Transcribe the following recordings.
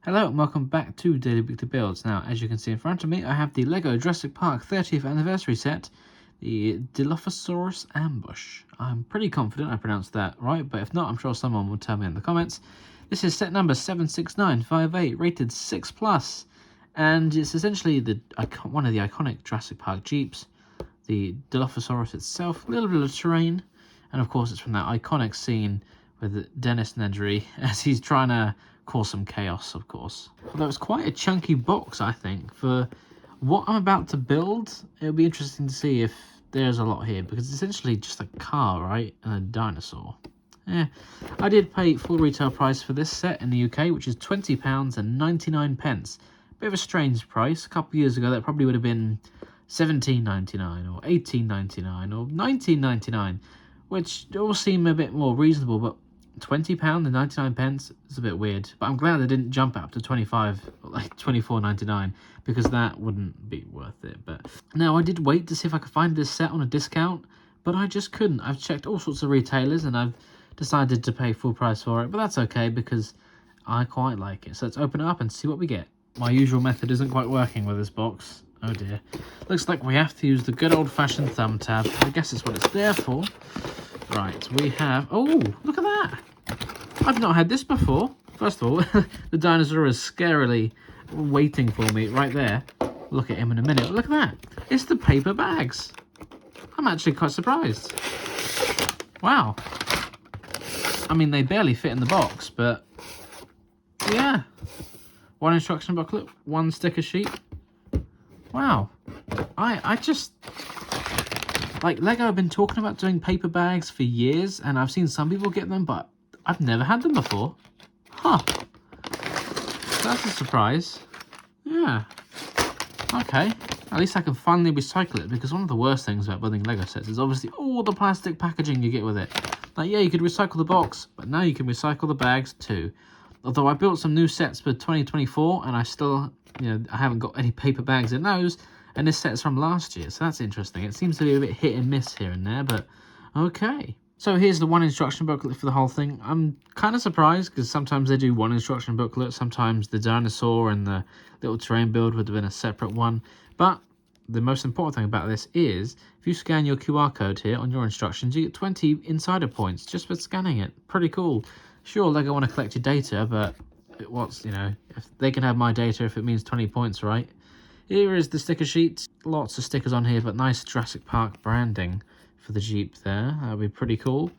Hello and welcome back to Daily Weekly Builds. Now, as you can see in front of me, I have the LEGO Jurassic Park 30th anniversary set, the Dilophosaurus Ambush. I'm pretty confident I pronounced that right, but if not, I'm sure someone will tell me in the comments. This is set number 76958, rated 6+, and it's essentially one of the iconic Jurassic Park Jeeps, the Dilophosaurus itself, a little bit of terrain, and of course it's from that iconic scene with Dennis Nedry as he's trying to cause some chaos, of course. Although it's quite a chunky box, I think. For what I'm about to build, it'll be interesting to see if there's a lot here, because it's essentially just a car, right? And a dinosaur. Yeah, I did pay full retail price for this set in the UK, which is £20.99. Bit of a strange price. A couple of years ago, that probably would have been £17.99 or £18.99 or £19.99, which all seem a bit more reasonable, but £20.99 is a bit weird. But I'm glad they didn't jump up to £24.99, because that wouldn't be worth it. But now, I did wait to see if I could find this set on a discount, but I just couldn't. I've checked all sorts of retailers and I've decided to pay full price for it, but that's okay because I quite like it. So let's open it up and see what we get. My usual method isn't quite working with this box. Oh dear. Looks like we have to use the good old-fashioned thumb tab. I guess it's what it's there for. Right, we have... Oh, look at that! I've not had this before. First of all, the dinosaur is scarily waiting for me right there. Look at him in a minute. Look at that. It's the paper bags. I'm actually quite surprised. Wow. I mean, they barely fit in the box, but yeah. One instruction booklet, one sticker sheet. Wow. I just... Like, LEGO have been talking about doing paper bags for years, and I've seen some people get them, but I've never had them before. Huh. That's a surprise. Yeah. Okay. At least I can finally recycle it, because one of the worst things about building LEGO sets is obviously all the plastic packaging you get with it. Like, yeah, you could recycle the box, but now you can recycle the bags too. Although I built some new sets for 2024, and I still, I haven't got any paper bags in those. And this set's from last year, so that's interesting. It seems to be a bit hit and miss here and there, but okay. So here's the one instruction booklet for the whole thing. I'm kind of surprised, because sometimes they do one instruction booklet. Sometimes the dinosaur and the little terrain build would have been a separate one. But the most important thing about this is, if you scan your QR code here on your instructions, you get 20 insider points just for scanning it. Pretty cool. Sure, LEGO want to collect your data, but if they can have my data if it means 20 points, right? Here is the sticker sheet. Lots of stickers on here, but nice Jurassic Park branding for the Jeep there. That would be pretty cool.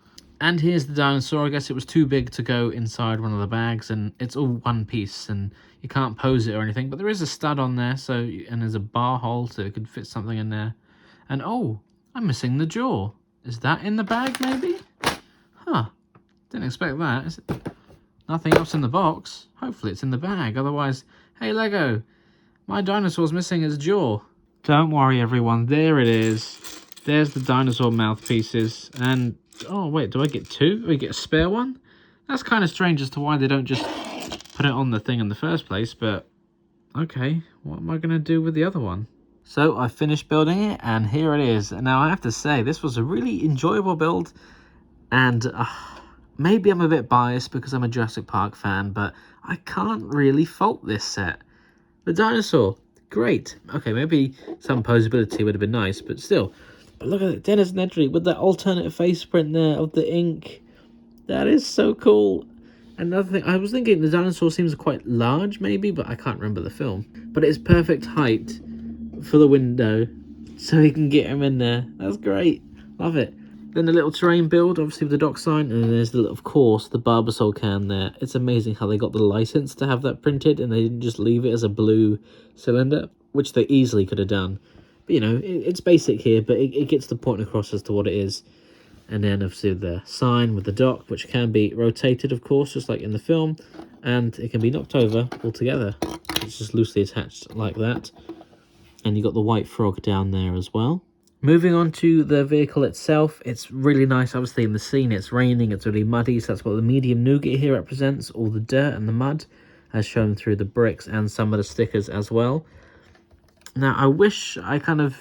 And here's the dinosaur. I guess it was too big to go inside one of the bags, and it's all one piece, and you can't pose it or anything. But there is a stud on there, and there's a bar hole, so it could fit something in there. And oh, I'm missing the jaw. Is that in the bag, maybe? Huh. Didn't expect that. Is it? Nothing else in the box. Hopefully it's in the bag. Otherwise, hey, LEGO, my dinosaur's missing his jaw. Don't worry, everyone. There it is. There's the dinosaur mouthpieces. And, oh, wait, do I get two? Do we get a spare one? That's kind of strange as to why they don't just put it on the thing in the first place, but okay. What am I going to do with the other one? So I finished building it, and here it is. Now, I have to say, this was a really enjoyable build, and maybe I'm a bit biased because I'm a Jurassic Park fan, but I can't really fault this set. The dinosaur, great. Okay, maybe some posability would have been nice, but still. But look at it, Dennis Nedry with that alternate face print there of the ink. That is so cool. Another thing, I was thinking the dinosaur seems quite large maybe, but I can't remember the film. But it's perfect height for the window, so he can get him in there. That's great. Love it. Then the little terrain build, obviously with the dock sign, and then there's, of course, the Barbasol can there. It's amazing how they got the license to have that printed, and they didn't just leave it as a blue cylinder, which they easily could have done. But, it's basic here, but it gets the point across as to what it is. And then, obviously, the sign with the dock, which can be rotated, of course, just like in the film, and it can be knocked over altogether. It's just loosely attached like that. And you got the white frog down there as well. Moving on to the vehicle itself, it's really nice. Obviously in the scene it's raining, it's really muddy, so that's what the medium nougat here represents, all the dirt and the mud as shown through the bricks and some of the stickers as well. Now I wish I kind of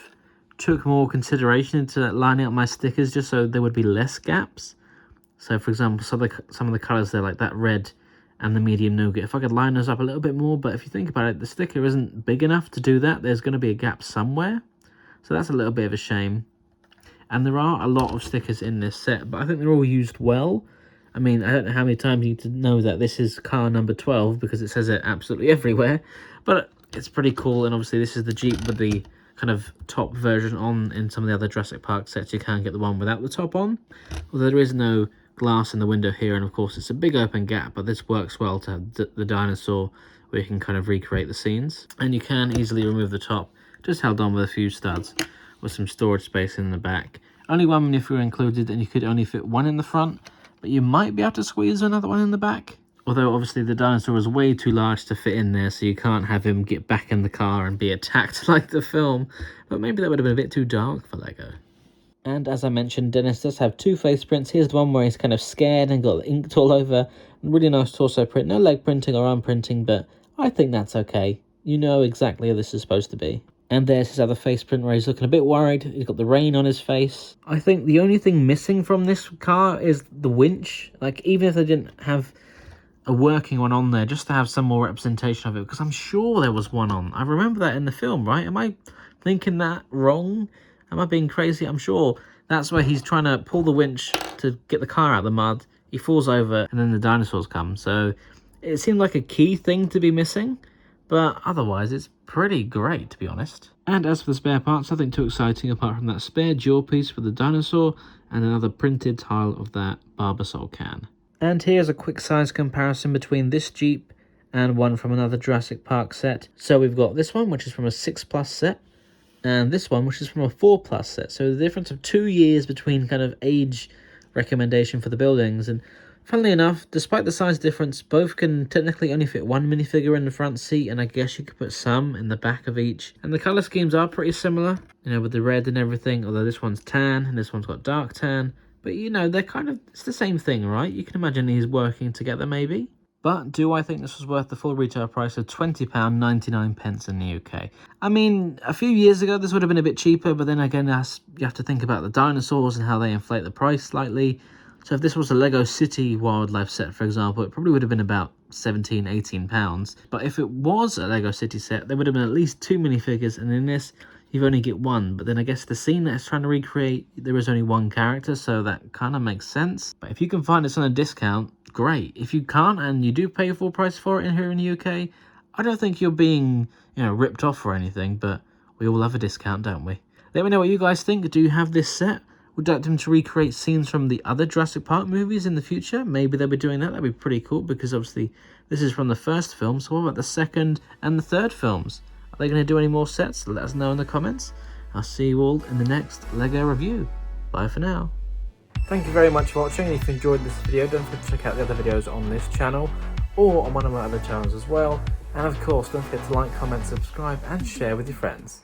took more consideration into lining up my stickers just so there would be less gaps. So for example, some of the colours there, like that red and the medium nougat. If I could line those up a little bit more, but if you think about it, the sticker isn't big enough to do that. There's going to be a gap somewhere, so that's a little bit of a shame. And there are a lot of stickers in this set, but I think they're all used well. I mean, I don't know how many times you need to know that this is car number 12 because it says it absolutely everywhere, but it's pretty cool. And obviously this is the Jeep with the kind of top version on. In some of the other Jurassic Park sets, you can get the one without the top on, although there is no glass in the window here, and of course it's a big open gap, but this works well to have the dinosaur where you can kind of recreate the scenes. And you can easily remove the top, just held on with a few studs, with some storage space in the back. Only one minifigure included, and you could only fit one in the front, but you might be able to squeeze another one in the back. Although obviously the dinosaur is way too large to fit in there, so you can't have him get back in the car and be attacked like the film. But maybe that would have been a bit too dark for Lego. And as I mentioned, Dennis does have 2 face prints. Here's the one where he's kind of scared and got inked all over. Really nice torso print. No leg printing or arm printing, but I think that's okay. You know exactly how this is supposed to be. And there's his other face print where he's looking a bit worried. He's got the rain on his face. I think the only thing missing from this car is the winch. Like, even if they didn't have a working one on there, just to have some more representation of it, because I'm sure there was one on. I remember that in the film, right? Am I thinking that wrong? Am I being crazy? I'm sure that's where he's trying to pull the winch to get the car out of the mud. He falls over, and then the dinosaurs come. So it seemed like a key thing to be missing. But otherwise, it's pretty great, to be honest. And as for the spare parts, nothing too exciting apart from that spare jaw piece for the dinosaur and another printed tile of that Barbasol can. And here's a quick size comparison between this Jeep and one from another Jurassic Park set. So we've got this one, which is from a 6+ set, and this one, which is from a 4+ set. So the difference of 2 years between kind of age recommendation for the buildings. And funnily enough, despite the size difference, both can technically only fit one minifigure in the front seat, and I guess you could put some in the back of each. And the colour schemes are pretty similar, you know, with the red and everything, although this one's tan and this one's got dark tan. But, you know, they're kind of, it's the same thing, right? You can imagine these working together, maybe. But do I think this was worth the full retail price of £20.99 in the UK? I mean, a few years ago, this would have been a bit cheaper, but then again, you have to think about the dinosaurs and how they inflate the price slightly. So if this was a Lego City Wildlife set, for example, it probably would have been about £17, £18. But if it was a Lego City set, there would have been at least 2 minifigures, and in this, you've only get one. But then I guess the scene that it's trying to recreate, there is only one character, so that kind of makes sense. But if you can find this on a discount, great. If you can't, and you do pay full price for it here in the UK, I don't think you're being, you know, ripped off or anything, but we all have a discount, don't we? Let me know what you guys think. Do you have this set? Would you like them to recreate scenes from the other Jurassic Park movies in the future? Maybe they'll be doing that. That'd be pretty cool, because obviously this is from the first film. So what about the second and the third films? Are they going to do any more sets? Let us know in the comments. I'll see you all in the next LEGO review. Bye for now. Thank you very much for watching, and if you enjoyed this video, don't forget to check out the other videos on this channel or on one of my other channels as well. And of course, don't forget to like, comment, subscribe and share with your friends.